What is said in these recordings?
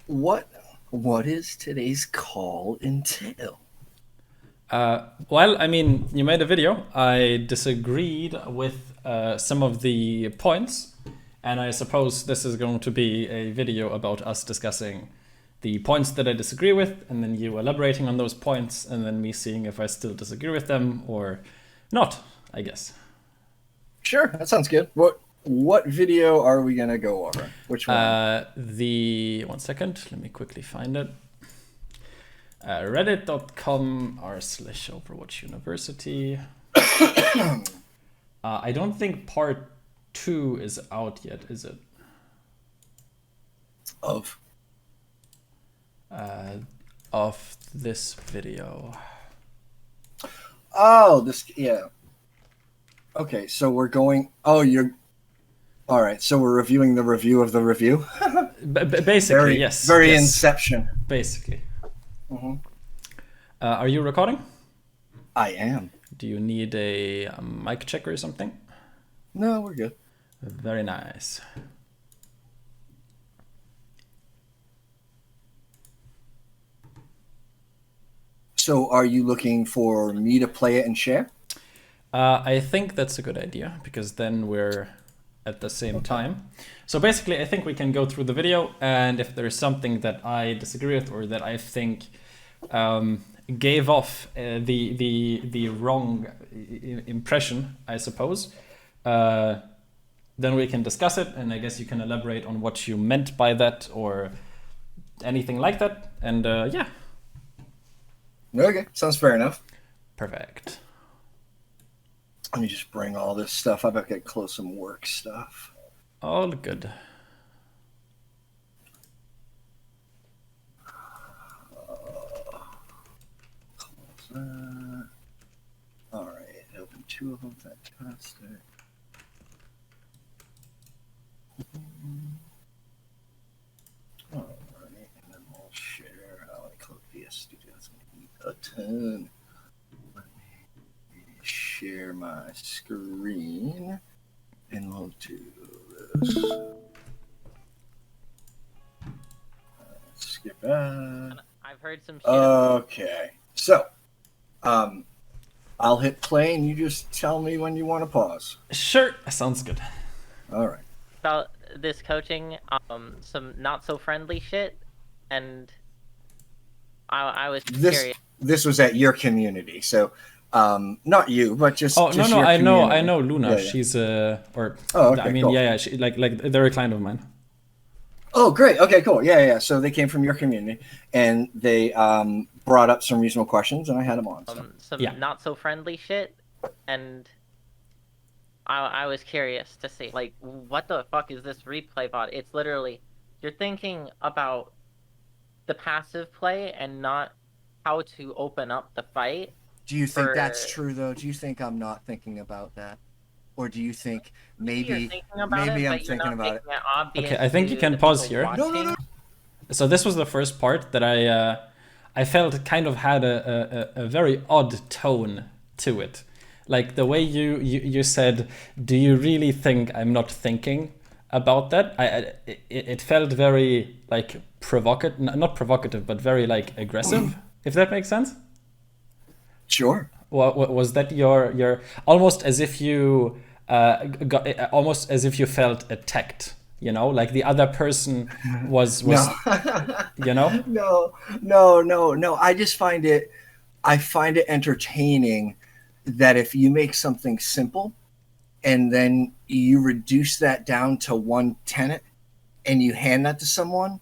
what is today's call entail? Well, I mean, you made a video. I disagreed with some of the points, and I suppose this is going to be a video about us discussing the points that I disagree with, and then you elaborating on those points, and then me seeing if I still disagree with them or not, I guess. Sure, that sounds good. What video are we gonna go over? Which one? The one second, let me quickly find it. Reddit.com/Overwatch University. I don't think part 2 is out yet, is it? Of Of this video. Oh, this yeah. Okay, so we're going. Oh, you're all right. So we're reviewing the review of the review. Basically, yes. Very yes. Inception. Basically. Mm-hmm. Are you recording? I am. Do you need a mic check or something? No, we're good. Very nice. So, are you looking for me to play it and share? I think that's a good idea because then we're at the same time. So basically, I think we can go through the video, and if there's something that I disagree with or that I think gave off the wrong impression, I suppose, then we can discuss it, and I guess you can elaborate on what you meant by that or anything like that. And yeah. Okay, sounds fair enough. Perfect. Let me just bring all this stuff up. I've got to close some work stuff. All good. Close that. All right, open 2 of them. Fantastic. All right, and then we'll share. I'll close VS Studio. That's going to be a ton. Let me share my screen, and we'll do this. Skip that. I've heard some shit. Okay, so I'll hit play, and you just tell me when you want to pause. Sure, sounds good. All right. About this coaching, some not so friendly shit, and I was curious. This was at your community, so not you, but just. Oh just no, your I community. know Luna. Yeah, yeah. She's Oh, okay, I mean, cool. yeah, she like they're a client of mine. Oh, great. Okay, cool. Yeah. So they came from your community, and they brought up some reasonable questions, and I had them on. So. Some Yeah. not so friendly shit, and I was curious to see, like, what the fuck is this replay bot? It's literally, you're thinking about the passive play and not how to open up the fight. Do you think that's true, though? Do you think I'm not thinking about that? Or do you think maybe I'm thinking about it? Okay, I think you can pause here. No. So this was the first part that I felt kind of had a very odd tone to it. Like the way you said, do you really think I'm not thinking about that? It felt very like provocative, not provocative, but very like aggressive, if that makes sense. Sure. Was that your almost as if you almost as if you felt attacked? You know, like the other person was No. you know? No. I find it entertaining that if you make something simple and then you reduce that down to one tenet and you hand that to someone,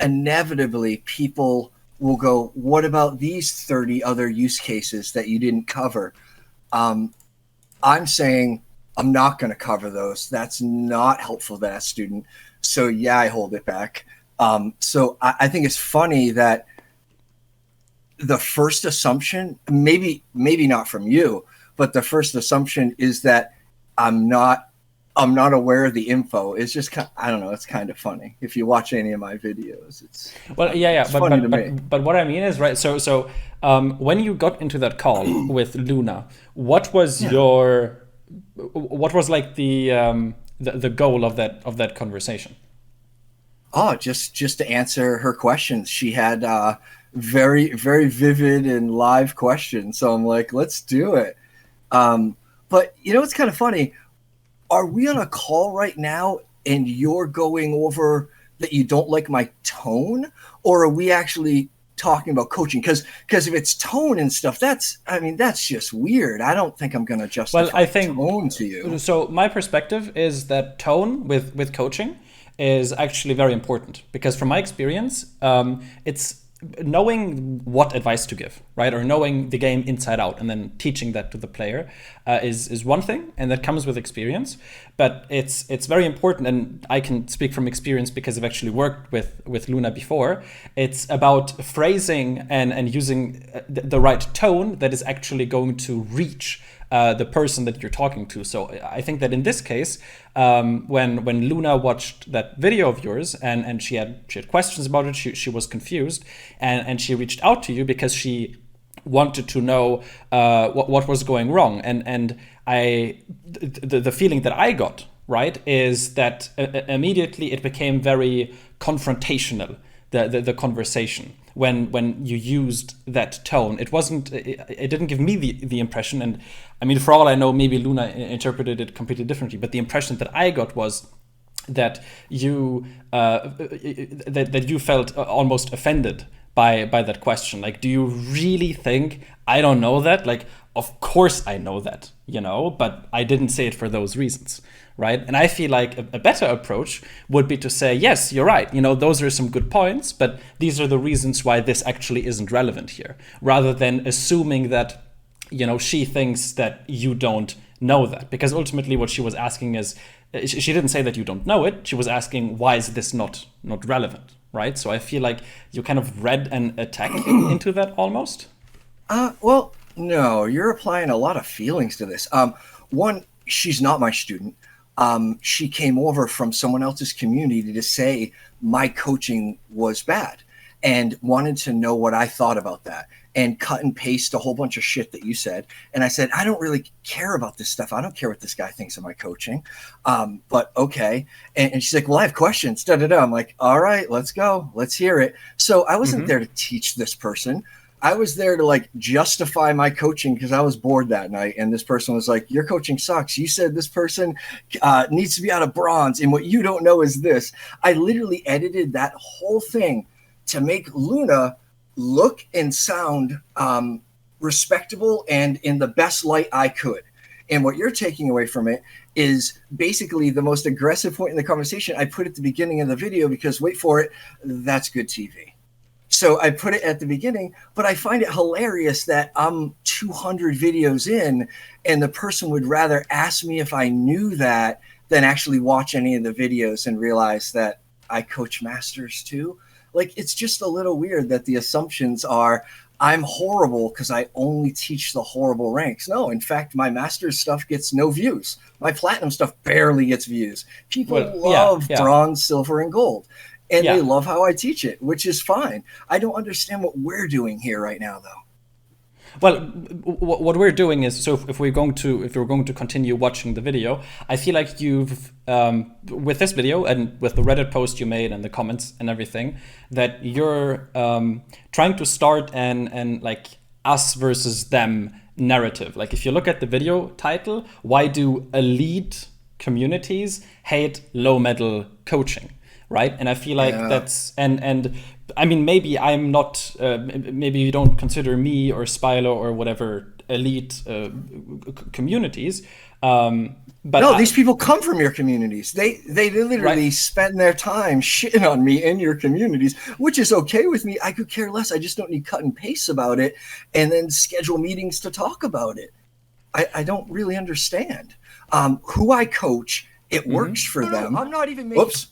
inevitably people will go, what about these 30 other use cases that you didn't cover? I'm saying I'm not going to cover those. That's not helpful to that student. So yeah, I hold it back. So I think it's funny that the first assumption, maybe not from you, but the first assumption is that I'm not aware of the info. It's just I don't know. It's kind of funny if you watch any of my videos. It's but what I mean is right. So when you got into that call with Luna, what was what was like the goal of that conversation? Oh, just to answer her questions. She had very, very vivid and live questions. So I'm like, let's do it. But you know, it's kind of funny. Are we on a call right now and you're going over that you don't like my tone, or are we actually talking about coaching? Because if it's tone and stuff, that's just weird. I don't think I'm going to justify Well, I think tone to you. so. My perspective is that tone with coaching is actually very important, because from my experience, it's knowing what advice to give, right? Or knowing the game inside out and then teaching that to the player is one thing, and that comes with experience. But it's very important, and I can speak from experience because I've actually worked with Luna before. It's about phrasing and using the right tone that is actually going to reach the person that you're talking to. So I think that in this case, when Luna watched that video of yours and she had questions about it, she was confused, and she reached out to you because she wanted to know what was going wrong. And the feeling that I got, right, is that immediately it became very confrontational, the conversation, when you used that tone. It didn't give me the impression, and I mean, for all I know, maybe Luna interpreted it completely differently, but the impression that I got was that you that you felt almost offended by that question. Like, do you really think I don't know that? Like, of course I know that, but I didn't say it for those reasons, right? And I feel like a better approach would be to say, yes, you're right, those are some good points, but these are the reasons why this actually isn't relevant here, rather than assuming that she thinks that you don't know that. Because ultimately what she was asking is, she didn't say that you don't know it, she was asking, why is this not relevant, right? So I feel like you kind of read an attack into that almost. Well, no, you're applying a lot of feelings to this. One, she's not my student. She came over from someone else's community to say my coaching was bad and wanted to know what I thought about that, and cut and paste a whole bunch of shit that you said. And I said, I don't really care about this stuff. I don't care what this guy thinks of my coaching. But okay. And she's like, well, I have questions. Da, da, da. I'm like, all right, let's go. Let's hear it. So I wasn't there to teach this person. I was there to justify my coaching because I was bored that night. And this person was like, your coaching sucks. You said this person needs to be out of bronze. And what you don't know is this. I literally edited that whole thing to make Luna look and sound respectable and in the best light I could. And what you're taking away from it is basically the most aggressive point in the conversation I put at the beginning of the video, because wait for it, that's good TV. So I put it at the beginning, but I find it hilarious that I'm 200 videos in and the person would rather ask me if I knew that than actually watch any of the videos and realize that I coach masters too. It's just a little weird that the assumptions are I'm horrible because I only teach the horrible ranks. No, in fact, my master's stuff gets no views. My platinum stuff barely gets views. People love bronze, silver, and gold. And they love how I teach it, which is fine. I don't understand what we're doing here right now, though. Well, what we're doing is, so if we're going to continue watching the video, I feel like you've with this video and with the Reddit post you made and the comments and everything, that you're trying to start an us versus them narrative. Like, if you look at the video title, why do elite communities hate low medal coaching? Right. And I feel like that's and I mean, maybe I'm not maybe you don't consider me or Spilo or whatever elite communities. But no, these people come from your communities. They literally spend their time shitting on me in your communities, which is okay with me. I could care less. I just don't need cut and paste about it and then schedule meetings to talk about it. I don't really understand who I coach. It works for them. I'm not even making. Whoops.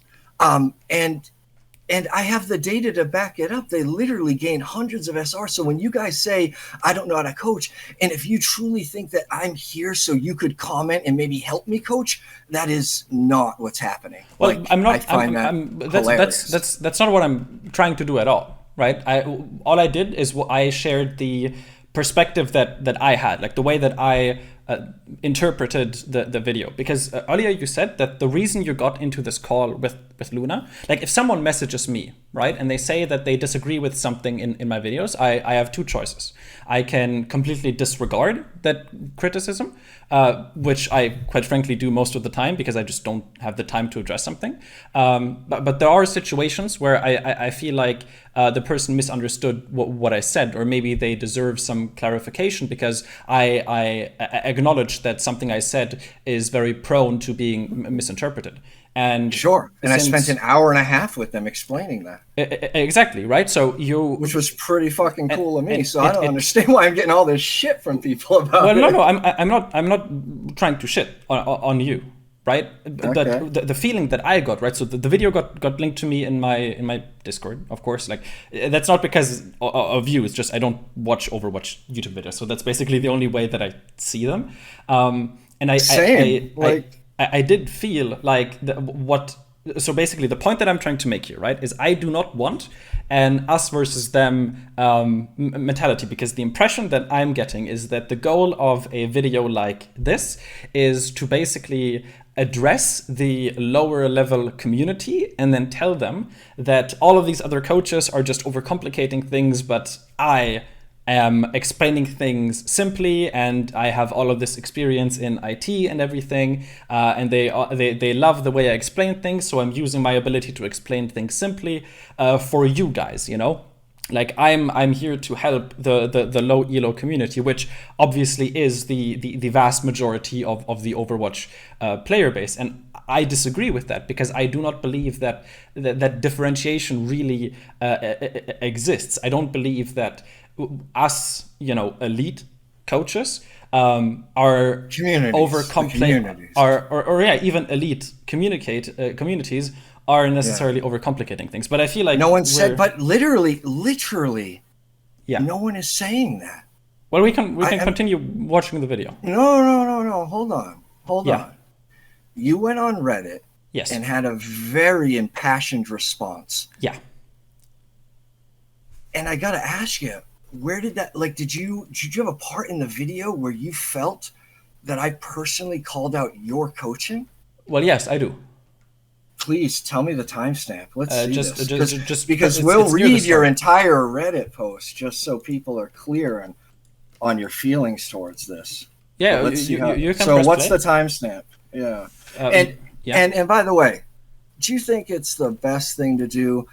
And I have the data to back it up. They literally gain hundreds of SR. So when you guys say, I don't know how to coach, and if you truly think that I'm here so you could comment and maybe help me coach, that is not what's happening. Well, I'm not. That's not what I'm trying to do at all. Right. All I did is I shared the perspective that I had, like the way that I interpreted the video, because earlier you said that the reason you got into this call with Luna, like if someone messages me, right, and they say that they disagree with something in my videos, I have two choices. I can completely disregard that criticism, which I quite frankly do most of the time because I just don't have the time to address something. But there are situations where I feel like the person misunderstood what I said, or maybe they deserve some clarification because I acknowledge that something I said is very prone to being misinterpreted. And sure, and I spent an hour and a half with them explaining that. Exactly, right? So which was pretty fucking cool of me. So I don't understand why I'm getting all this shit from people about it. Well, no, I'm not trying to shit on you, right? Okay. The feeling that I got, right? So the video got linked to me in my Discord, of course. Like that's not because of you. It's just I don't watch Overwatch YouTube videos, so that's basically the only way that I see them. And I did feel like so basically the point that I'm trying to make here, right, is I do not want an us versus them mentality, because the impression that I'm getting is that the goal of a video like this is to basically address the lower level community and then tell them that all of these other coaches are just overcomplicating things, but I am explaining things simply, and I have all of this experience in IT and everything, and they love the way I explain things, so I'm using my ability to explain things simply for you guys, you know? Like I'm here to help the low elo community, which obviously is the vast majority of the Overwatch player base, and I disagree with that because I do not believe that differentiation really exists. I don't believe that us, you know, elite coaches are overcomplicating, or even elite communities are necessarily overcomplicating things. But I feel like no one said, but literally, yeah, no one is saying that. Well, we can continue watching the video. No. Hold on. You went on Reddit, yes, and had a very impassioned response. Yeah. And I gotta ask you, where did that, like, did you have a part in the video where you felt that I personally called out your coaching? Well, yes, I do. Please tell me the timestamp. Let's see just this. Because we'll read your entire Reddit post just so people are clear on your feelings towards this. Yeah, you can. So what's the timestamp? Yeah. And by the way, do you think it's the best thing to do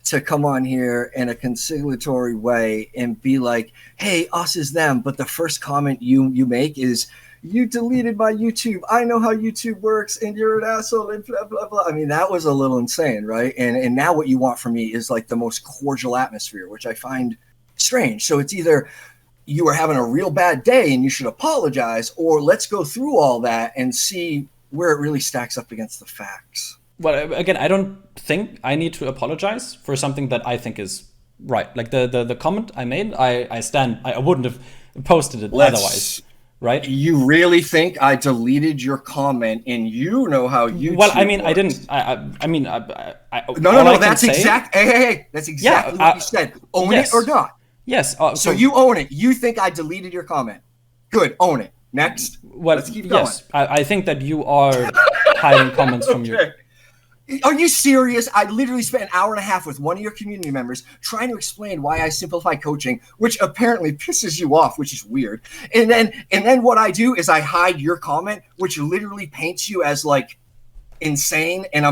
to come on here in a conciliatory way and be like, hey, us is them, but the first comment you make is, you deleted my YouTube. I know how YouTube works, and you're an asshole, and blah, blah, blah. I mean, that was a little insane, right? And now what you want from me is like the most cordial atmosphere, which I find strange. So it's either you are having a real bad day and you should apologize, or let's go through all that and see where it really stacks up against the facts. Well, again, I don't think I need to apologize for something that I think is right. Like the comment I made, I stand. I wouldn't have posted it otherwise. Right? You really think I deleted your comment, and you know how YouTube Well, I mean, works. I didn't. I mean, No. That's exactly. Hey. That's exactly what you said. Own it or not. Yes. So you own it. You think I deleted your comment? Good. Own it. Next. Well, let's keep going. Yes. I think that you are hiding comments from your. Are you serious? I literally spent an hour and a half with one of your community members trying to explain why I simplify coaching, which apparently pisses you off, which is weird. And then what I do is I hide your comment, which literally paints you as like insane. And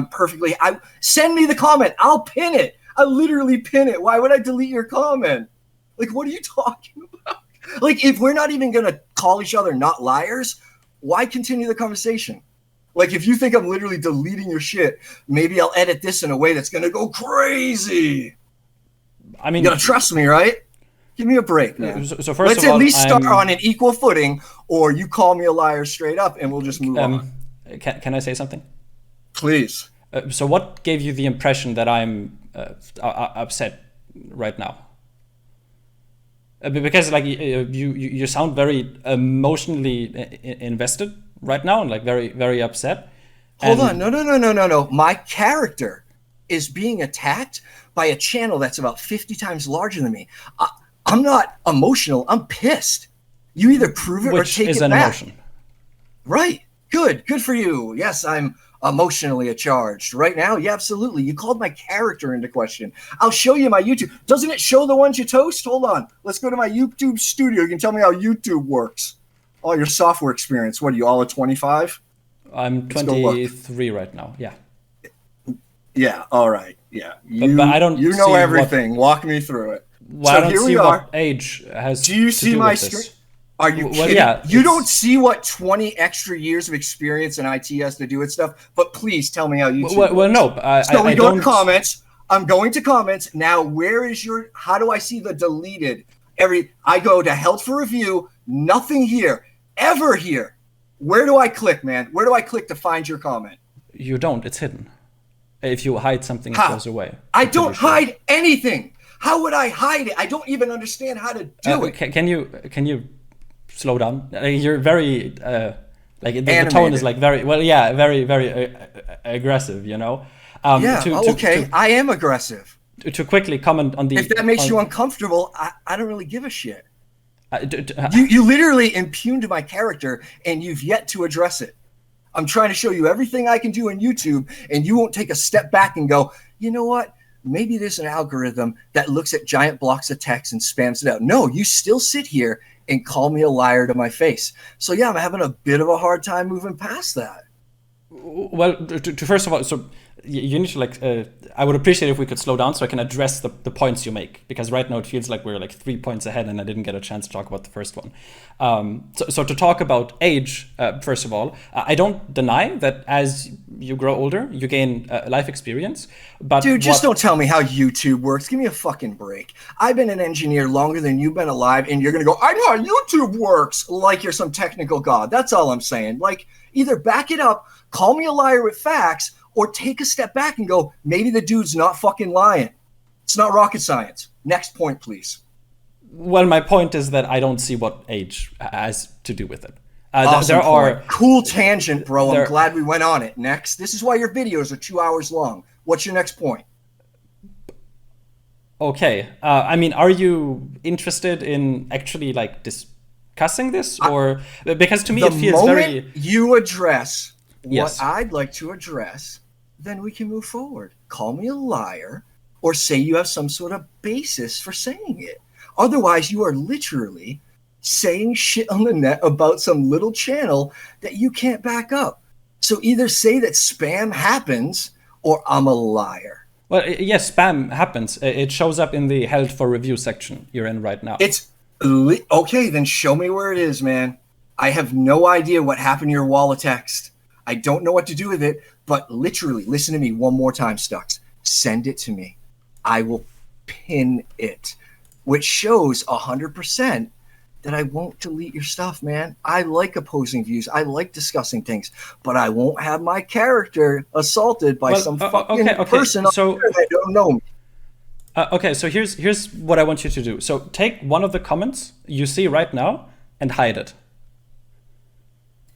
send me the comment. I'll pin it. I'll literally pin it. Why would I delete your comment? Like, what are you talking about? Like, if we're not even going to call each other not liars, why continue the conversation? Like, if you think I'm literally deleting your shit, maybe I'll edit this in a way that's going to go crazy. I mean, you got to trust me, right? Give me a break, man. So first Let's of all, at least start on an equal footing, or you call me a liar straight up, and we'll just move on. Can I say something? Please. So what gave you the impression that I'm upset right now? Because like you sound very emotionally invested right now, and like very, very upset. Hold on. No. My character is being attacked by a channel that's about 50 times larger than me. I'm not emotional. I'm pissed. You either prove it or take it back. Emotion? Right. Good for you. Yes, I'm emotionally charged. Right now, yeah, absolutely. You called my character into question. I'll show you my YouTube. Doesn't it show the ones you toast? Hold on. Let's go to my YouTube studio. You can tell me how YouTube works. All your software experience. What are you, all at 25? I'm Let's go look. 23 right now. Yeah. Yeah, all right. Yeah. But I don't You know see everything. Walk me through it. I So don't here see we are. what age has Do you to see do my with screen? this. Are you Well, kidding? yeah, You don't it's- see what 20 extra years of experience in IT has to do with stuff, but please tell me how YouTube Well, works. no, So we I go don't. to comments. I'm going to comments. Now, where is your, how do I see the deleted? I go to held for review, nothing here, ever here. Where do I click, man? Where do I click to find your comment? You don't. It's hidden. If you hide something, it How? goes away. I don't hide anything. How would I hide it? I don't even understand how to do it. Can you slow down? You're very like the tone is Animated. like very well. Yeah, very aggressive. You know. Yeah, okay. I am aggressive. To quickly comment on the. If that makes you uncomfortable, I don't really give a shit. uh, You literally impugned my character, and you've yet to address it. I'm trying to show you everything I can do on YouTube, and you won't take a step back and go, you know what? Maybe there's an algorithm that looks at giant blocks of text and spams it out. No, you still sit here and call me a liar to my face. So yeah, I'm having a bit of a hard time moving past that. Well, to first of all, so you need to like. I would appreciate if we could slow down so I can address the points you make, because right now it feels like we're like 3 points ahead and I didn't get a chance to talk about the first one. So to talk about age, first of all, I don't deny that as you grow older, you gain life experience. But dude, just don't tell me how YouTube works. Give me a fucking break. I've been an engineer longer than you've been alive, and you're gonna go, I know how YouTube works, like you're some technical god. That's all I'm saying. Like, either back it up, call me a liar with facts, or take a step back and go, maybe the dude's not fucking lying. It's not rocket science. Next point, please. Well, my point is that I don't see what age has to do with it. Awesome there point. are cool tangent, bro. there- I'm glad we went on it. Next. This is why your videos are 2 hours long. What's your next point? Okay. I mean, are you interested in actually like discussing this, or because to me The it feels moment very. you address Yes. what I'd like to address, then we can move forward. Call me a liar, or say you have some sort of basis for saying it. Otherwise, you are literally saying shit on the net about some little channel that you can't back up. So either say that spam happens, or I'm a liar. Well, yes, spam happens. It shows up in the held for review section you're in right now. It's okay, then show me where it is, man. I have no idea what happened to your wall of text. I don't know what to do with it, but literally, listen to me one more time, Stux. Send it to me. I will pin it, which shows 100% that I won't delete your stuff, man. I like opposing views. I like discussing things, but I won't have my character assaulted by some fucking person so, that don't know me. Okay, so here's what I want you to do. So take one of the comments you see right now and hide it.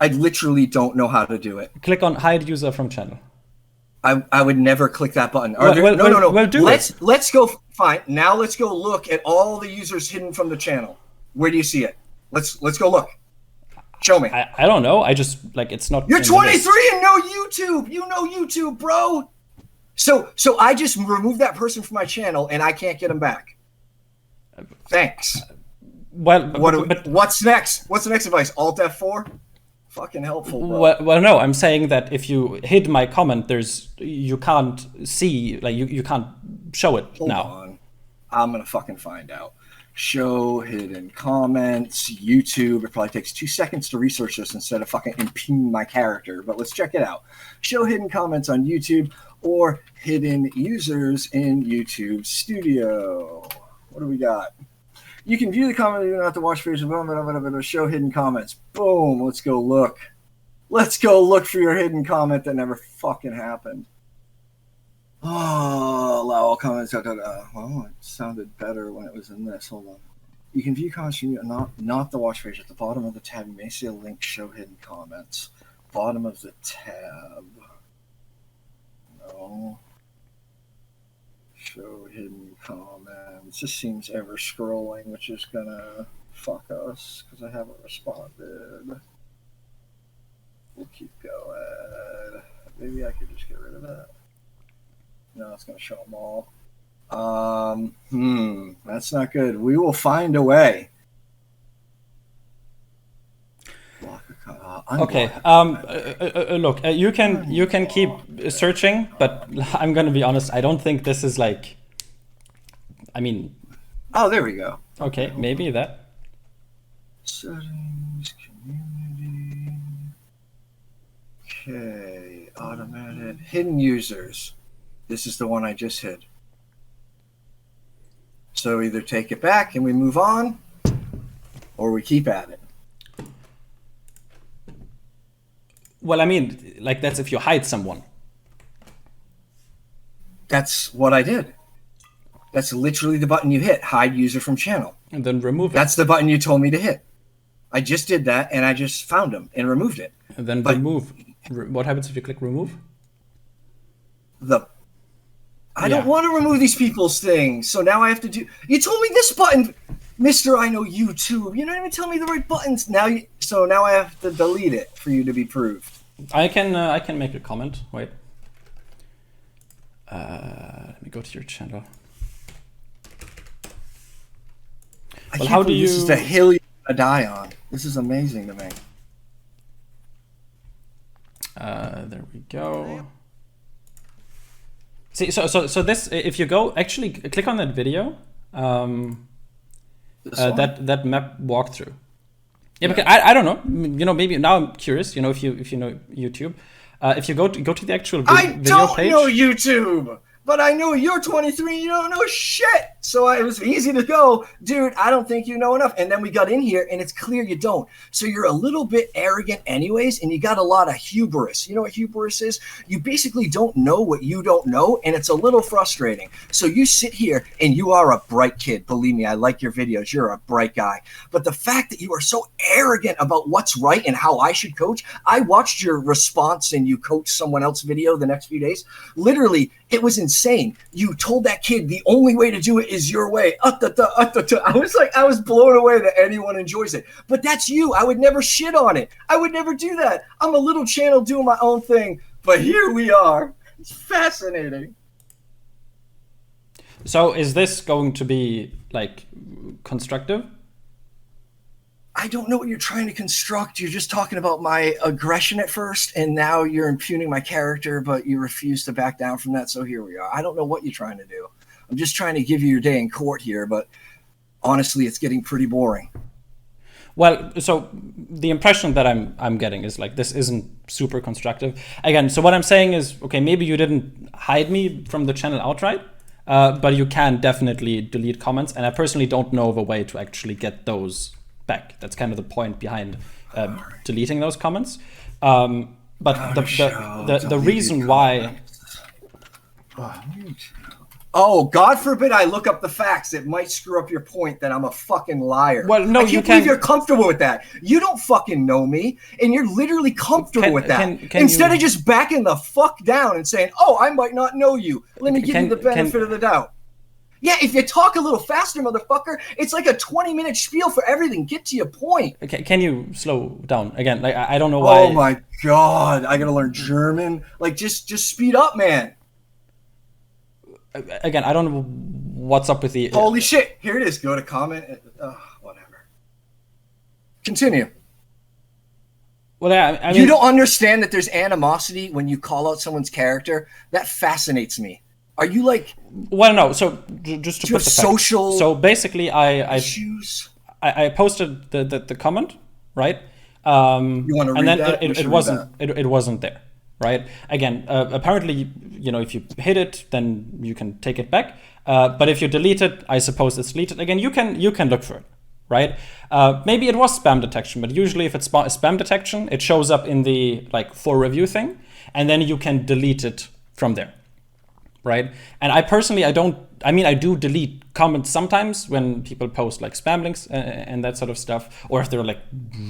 I literally don't know how to do it. Click on hide user from channel. I would never click that button. No. Let's go. Fine. Now let's go look at all the users hidden from the channel. Where do you see it? Let's go look. Show me. I don't know. I just like it's not. You're 23 and know YouTube. You know YouTube, bro. So I just removed that person from my channel and I can't get him back. Thanks. Well, what's next? What's the next advice? Alt F4? Fucking helpful, bro. Well, no, I'm saying that if you hid my comment, you can't see, like you can't show it now. Hold on. I'm gonna fucking find out. Show hidden comments, YouTube. It probably takes 2 seconds to research this instead of fucking impugn my character, but let's check it out. Show hidden comments on YouTube or hidden users in YouTube Studio. What do we got? You can view the comment, you don't have to watch videos, show hidden comments. Boom, let's go look. Let's go look for your hidden comment that never fucking happened. Oh, allow all comments. Well, it sounded better when it was in this. Hold on. You can view comments from not the watch page. At the bottom of the tab, you may see a link, show hidden comments. Bottom of the tab. No. Show hidden comments. This seems ever scrolling, which is gonna fuck us because I haven't responded. We'll keep going. Maybe I could just get rid of that. No, it's going to show them all. That's not good. We will find a way. Okay. Look, you can keep searching, but I'm gonna be honest. I don't think this is like. I mean. Oh, there we go. Okay, maybe that. Settings, community. Okay, automated hidden users. This is the one I just hid. So either take it back and we move on, or we keep at it. Well, I mean, like that's if you hide someone. That's what I did. That's literally the button you hit, hide user from channel. And then remove it. That's the button you told me to hit. I just did that, and I just found him and removed it. And then remove. What happens if you click remove? I don't want to remove these people's things, so now I have to do. You told me this button, Mister. I know YouTube. You don't even tell me the right buttons. So now I have to delete it for you to be proved. I can make a comment. Wait. Let me go to your channel. Well, how do you? This is the hill you're gonna die on. This is amazing to me. There we go. See, so this, if you go, actually click on that video, that map walkthrough. Yeah, because I don't know, maybe now I'm curious, if you know YouTube, if you go to the actual video page. I don't know YouTube, but I know you're 23, you don't know shit. So it was easy to go, dude, I don't think you know enough. And then we got in here and it's clear you don't. So you're a little bit arrogant anyways, and you got a lot of hubris. You know what hubris is? You basically don't know what you don't know, and it's a little frustrating. So you sit here and you are a bright kid. Believe me, I like your videos. You're a bright guy. But the fact that you are so arrogant about what's right and how I should coach, I watched your response and you coached someone else's video the next few days. Literally, it was insane. You told that kid the only way to do it is your way. I was blown away that anyone enjoys it. But that's you. I would never shit on it. I would never do that. I'm a little channel doing my own thing. But here we are. It's fascinating. So is this going to be like constructive? I don't know what you're trying to construct. You're just talking about my aggression at first, and now you're impugning my character, but you refuse to back down from that. So here we are. I don't know what you're trying to do. I'm just trying to give you your day in court here, but honestly, it's getting pretty boring. Well, so the impression that I'm getting is like this isn't super constructive. Again, so what I'm saying is, okay, maybe you didn't hide me from the channel outright, but you can definitely delete comments, and I personally don't know of a way to actually get those back. That's kind of the point behind deleting those comments. But the reason why. Oh, God forbid I look up the facts. It might screw up your point that I'm a fucking liar. Well, no, I can't believe you're comfortable with that. You don't fucking know me, and you're literally comfortable with that. Instead of just backing the fuck down and saying, oh, I might not know you. Let me give you the benefit of the doubt. Yeah, if you talk a little faster, motherfucker, it's like a 20-minute spiel for everything. Get to your point. Can you slow down again? Like I don't know why. Oh my God, I gotta learn German. Like just speed up, man. Again, I don't know what's up with the. Holy shit! Here it is. Go to comment. Whatever. Continue. Well, yeah, I mean, you don't understand that there's animosity when you call out someone's character. That fascinates me. Are you like? Well, no. So just to put the social. So basically, I posted the comment, right? You want to read that? And then it wasn't there, right? Again, apparently, if you hit it, then you can take it back. But if you delete it, I suppose it's deleted. Again, you can look for it, right? Maybe it was spam detection, but usually if it's spam detection, it shows up in the for review thing, and then you can delete it from there. Right. And I personally, I do delete comments sometimes when people post spam links and that sort of stuff, or if they're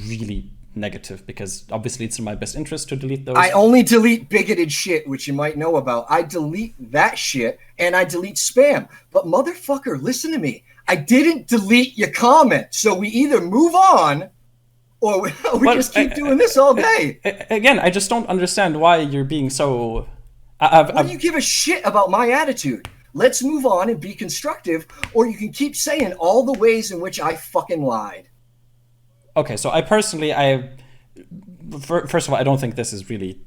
really negative, because obviously it's in my best interest to delete those. I only delete bigoted shit, which you might know about. I delete that shit and I delete spam. But motherfucker, listen to me. I didn't delete your comment. So we either move on or we But just keep doing this all day. Again, I just don't understand why you're being so. Why do you give a shit about my attitude? Let's move on and be constructive, or you can keep saying all the ways in which I fucking lied. Okay, so I personally, first of all, I don't think this is really,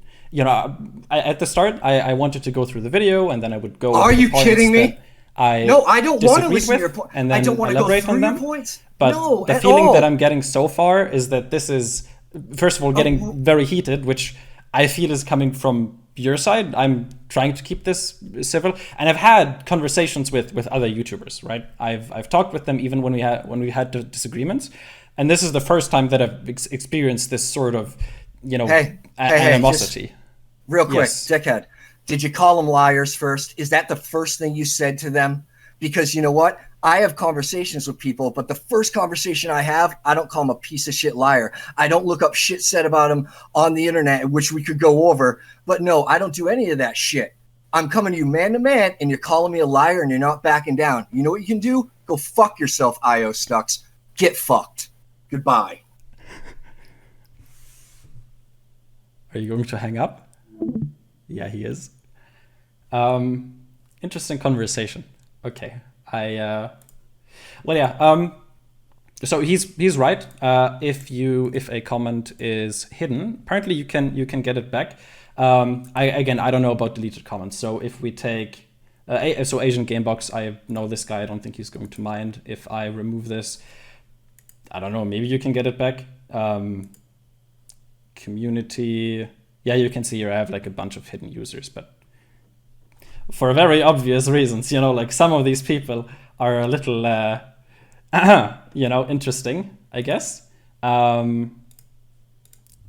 at the start, I wanted to go through the video and then I would go. Are you kidding me? No, I don't want to listen to your points. And then I don't want to go through your points. But no, the feeling that I'm getting so far is that this is, first of all, getting very heated, which I feel is coming from your side. I'm trying to keep this civil, and I've had conversations with other YouTubers, right? I've talked with them even when we had disagreements, and this is the first time that I've experienced this sort of, animosity. Real quick, dickhead. Did you call them liars first? Is that the first thing you said to them? Because you know what? I have conversations with people, but the first conversation I have, I don't call them a piece of shit liar. I don't look up shit said about them on the internet, which we could go over. But no, I don't do any of that shit. I'm coming to you man to man, and you're calling me a liar, and you're not backing down. You know what you can do? Go fuck yourself, IO Stucks. Get fucked. Goodbye. Are you going to hang up? Yeah, he is. Interesting conversation. Okay. So he's right. If a comment is hidden, apparently you can get it back. I don't know about deleted comments. So if we take Asian Gamebox, I know this guy. I don't think he's going to mind if I remove this. I don't know. Maybe you can get it back. Community. Yeah, you can see here I have like a bunch of hidden users, but for very obvious reasons, like some of these people are a little, interesting, I guess. But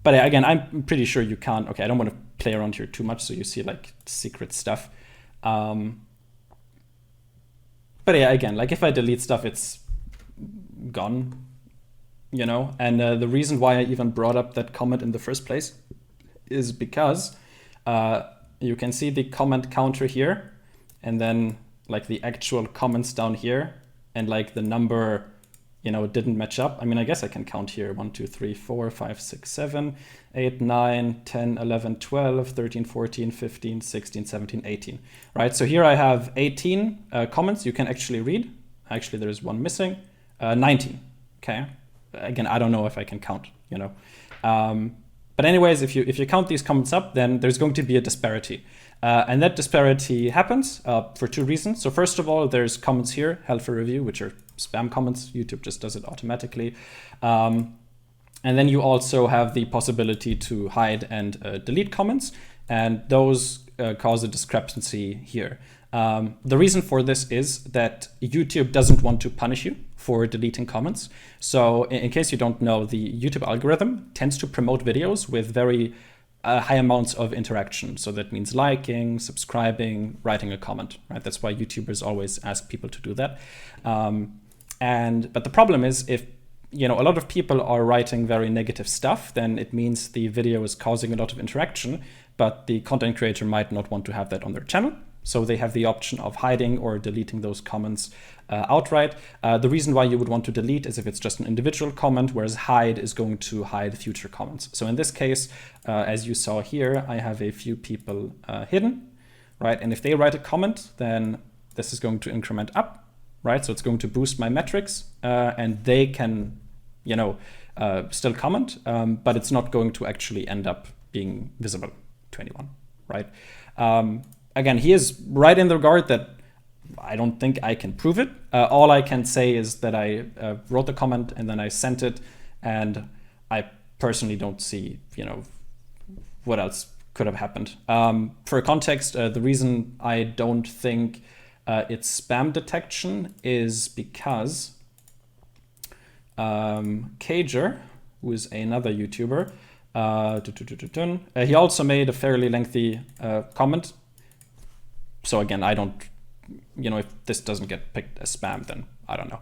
again, I'm pretty sure you can't. Okay, I don't want to play around here too much, so you see like secret stuff. But yeah, again, like if I delete stuff, it's gone, And the reason why I even brought up that comment in the first place is because you can see the comment counter here, and then like the actual comments down here, and like the number, didn't match up. I mean, I guess I can count here 1, 2, 3, 4, 5, 6, 7, 8, 9, 10, 11, 12, 13, 14, 15, 16, 17, 18, right? So here I have 18 comments you can actually read. Actually, there's one missing, 19, okay? Again, I don't know if I can count, But anyways, if you count these comments up, then there's going to be a disparity. And that disparity happens for two reasons. So first of all, there's comments here, held for review, which are spam comments. YouTube just does it automatically. And then you also have the possibility to hide and delete comments. And those cause a discrepancy here. The reason for this is that YouTube doesn't want to punish you for deleting comments. So in case you don't know, the YouTube algorithm tends to promote videos with very high amounts of interaction. So that means liking, subscribing, writing a comment, right? That's why YouTubers always ask people to do that. But the problem is if a lot of people are writing very negative stuff, then it means the video is causing a lot of interaction, but the content creator might not want to have that on their channel. So they have the option of hiding or deleting those comments outright. The reason why you would want to delete is if it's just an individual comment, whereas hide is going to hide future comments. So in this case, as you saw here, I have a few people hidden, right? And if they write a comment, then this is going to increment up, right? So it's going to boost my metrics, and they can, still comment, but it's not going to actually end up being visible to anyone, right? Again, he is right in the regard that I don't think I can prove it. All I can say is that I wrote the comment and then I sent it, and I personally don't see, what else could have happened. For context, the reason I don't think it's spam detection is because Cager, who is another YouTuber, he also made a fairly lengthy comment. So again, I don't, if this doesn't get picked as spam, then I don't know.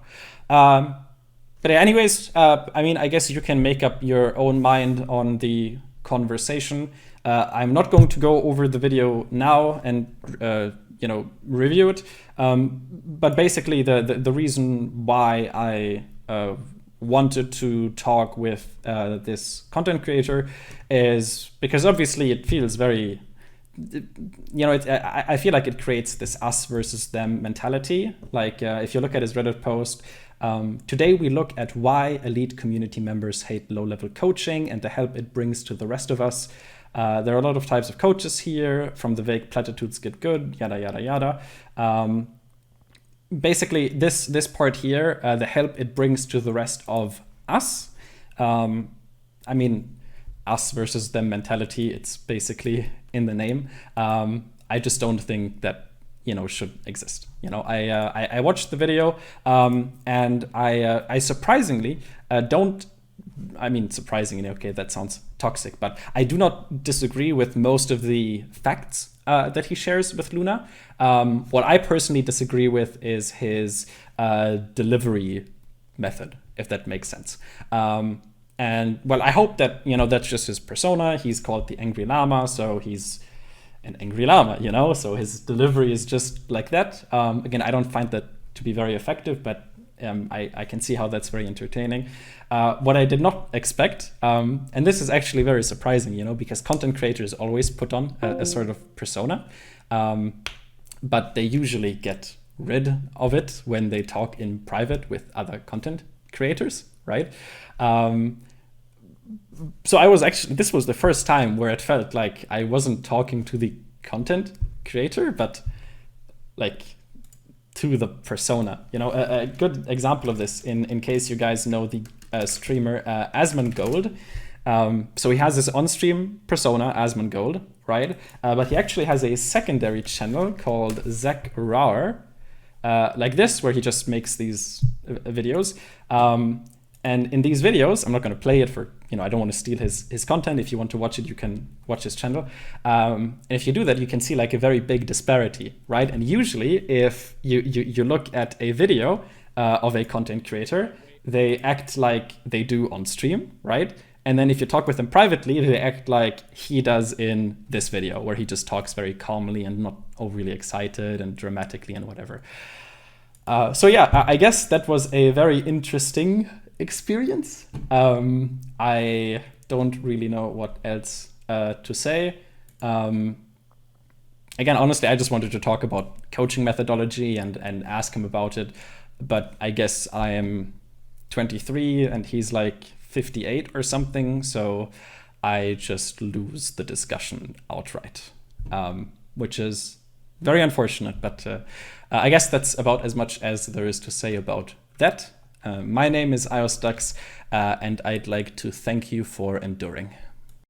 But anyways, I guess you can make up your own mind on the conversation. I'm not going to go over the video now and, review it. But basically the reason why I wanted to talk with this content creator is because obviously it feels very, I feel like it creates this us versus them mentality. Like if you look at his Reddit post, today we look at why elite community members hate low-level coaching and the help it brings to the rest of us. There are a lot of types of coaches here, from the vague platitudes get good, yada, yada, yada. Basically, this part here, the help it brings to the rest of us. I mean, us versus them mentality, it's basically in the name. I just don't think that, should exist. I watched the video and I surprisingly surprisingly, okay, that sounds toxic, but I do not disagree with most of the facts that he shares with Luna. What I personally disagree with is his delivery method, if that makes sense. And well, I hope that, that's just his persona. He's called the Angry Llama, so he's an angry llama, so his delivery is just like that. Again, I don't find that to be very effective, but I can see how that's very entertaining. What I did not expect, and this is actually very surprising, because content creators always put on a sort of persona, but they usually get rid of it when they talk in private with other content creators, right? So this was the first time where it felt like I wasn't talking to the content creator, but like to the persona. A good example of this, in case you guys know the streamer Asmongold. So he has this on-stream persona, Asmongold, right? But he actually has a secondary channel called Zach Rar, like this, where he just makes these videos. And in these videos, I'm not going to play it for, I don't want to steal his content. If you want to watch it, you can watch his channel. And if you do that, you can see like a very big disparity, right? And usually if you look at a video of a content creator, they act like they do on stream, right? And then if you talk with them privately, they act like he does in this video, where he just talks very calmly and not overly excited and dramatically and whatever. So yeah, I guess that was a very interesting experience. I don't really know what else to say. Again, honestly, I just wanted to talk about coaching methodology and ask him about it. But I guess I am 23 and he's like 58 or something. So I just lose the discussion outright, which is very unfortunate. But I guess that's about as much as there is to say about that. My name is iosdux, and I'd like to thank you for enduring.